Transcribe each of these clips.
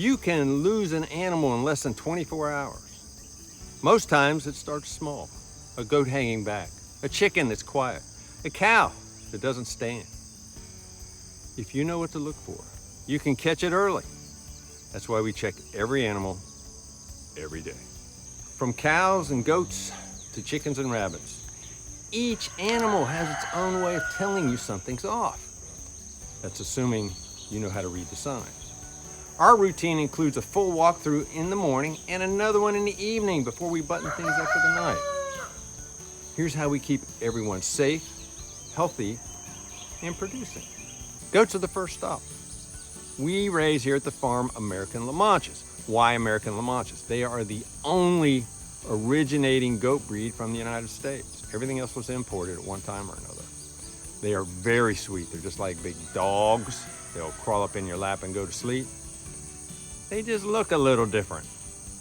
You can lose an animal in less than 24 hours. Most times it starts small. A goat hanging back, a chicken that's quiet, a cow that doesn't stand. If you know what to look for, you can catch it early. That's why we check every animal every day. From cows and goats to chickens and rabbits, each animal has its own way of telling you something's off. That's assuming you know how to read the signs. Our routine includes a full walkthrough in the morning and another one in the evening before we button things up for the night. Here's how we keep everyone safe, healthy, and producing. Goats are the first stop. We raise here at the farm American La Manchas. Why American La Manchas? They are the only originating goat breed from the United States. Everything else was imported at one time or another. They are very sweet. They're just like big dogs. They'll crawl up in your lap and go to sleep. They just look a little different.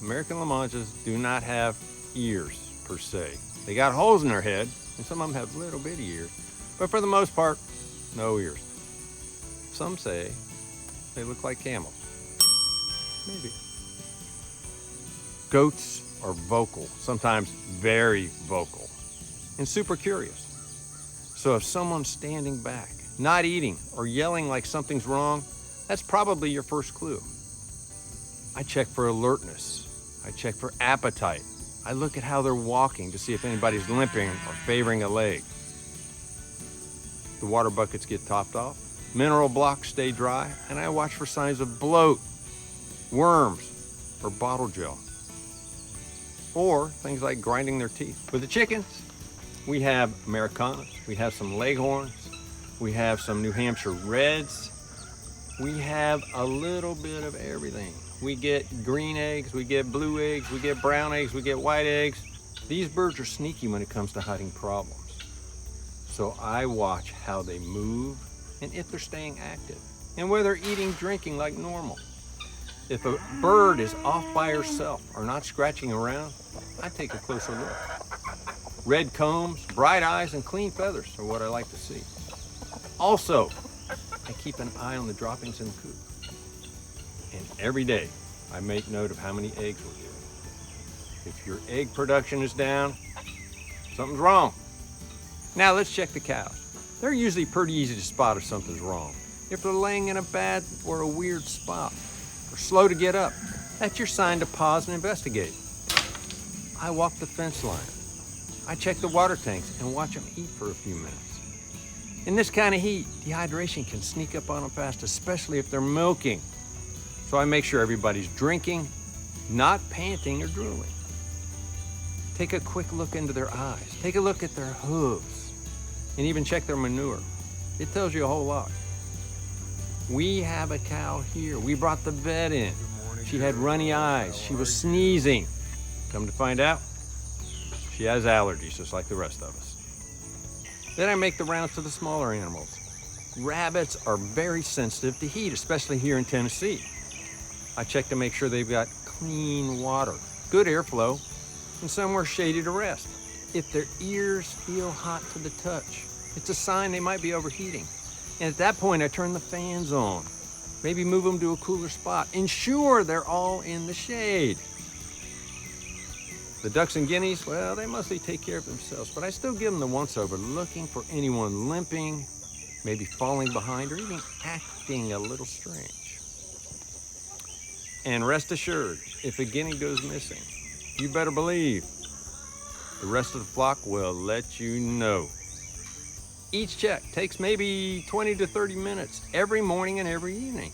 American La Manchas do not have ears per se. They got holes in their head, and some of them have little bitty ears. But for the most part, no ears. Some say they look like camels. Maybe. Goats are vocal, sometimes very vocal, and super curious. So if someone's standing back, not eating, or yelling like something's wrong, that's probably your first clue. I check for alertness. I check for appetite. I look at how they're walking to see if anybody's limping or favoring a leg. The water buckets get topped off. Mineral blocks stay dry, and I watch for signs of bloat, worms, or bottle gel. Or things like grinding their teeth. With the chickens, we have Americanas, we have some Leghorns, we have some New Hampshire Reds. We have a little bit of everything. We get green eggs, we get blue eggs, we get brown eggs, we get white eggs. These birds are sneaky when it comes to hiding problems. So I watch how they move and if they're staying active and whether they're eating, drinking like normal. If a bird is off by herself or not scratching around, I take a closer look. Red combs, bright eyes, and clean feathers are what I like to see. Also, I keep an eye on the droppings in the coop. And every day, I make note of how many eggs we're getting. If your egg production is down, something's wrong. Now let's check the cows. They're usually pretty easy to spot if something's wrong. If they're laying in a bad or a weird spot, or slow to get up, that's your sign to pause and investigate. I walk the fence line. I check the water tanks and watch them eat for a few minutes. In this kind of heat, dehydration can sneak up on them fast, especially if they're milking. So I make sure everybody's drinking, not panting or drooling. Take a quick look into their eyes. Take a look at their hooves, and even check their manure. It tells you a whole lot. We have a cow here. We brought the vet in. She had runny eyes. She was sneezing. Come to find out, she has allergies just like the rest of us. Then I make the rounds to the smaller animals. Rabbits are very sensitive to heat, especially here in Tennessee. I check to make sure they've got clean water, good airflow, and somewhere shady to rest. If their ears feel hot to the touch, it's a sign they might be overheating. And at that point, I turn the fans on. Maybe move them to a cooler spot. Ensure they're all in the shade. The ducks and guineas, well, they mostly take care of themselves, but I still give them the once-over, looking for anyone limping, maybe falling behind, or even acting a little strange. And rest assured, if a guinea goes missing, you better believe the rest of the flock will let you know. Each check takes maybe 20 to 30 minutes every morning and every evening.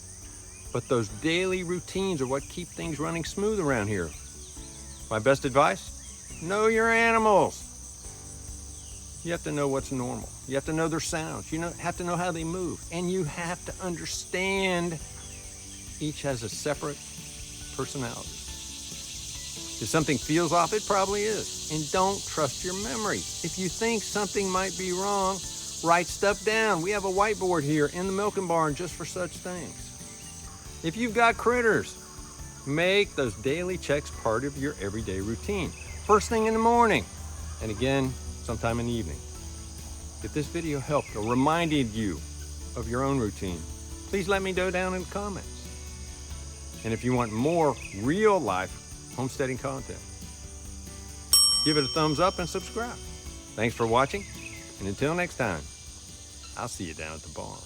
But those daily routines are what keep things running smooth around here. My best advice? Know your animals. You have to know what's normal. You have to know their sounds. You have to know how they move. And you have to understand each has a separate personality. If something feels off, it probably is. And don't trust your memory. If you think something might be wrong, write stuff down. We have a whiteboard here in the milking barn just for such things. If you've got critters, make those daily checks part of your everyday routine. First thing in the morning, and again, sometime in the evening. If this video helped or reminded you of your own routine, please let me know down in the comments. and if you want more real-life homesteading content. Give it a thumbs up and subscribe. Thanks for watching, and until next time, I'll see you down at the barn.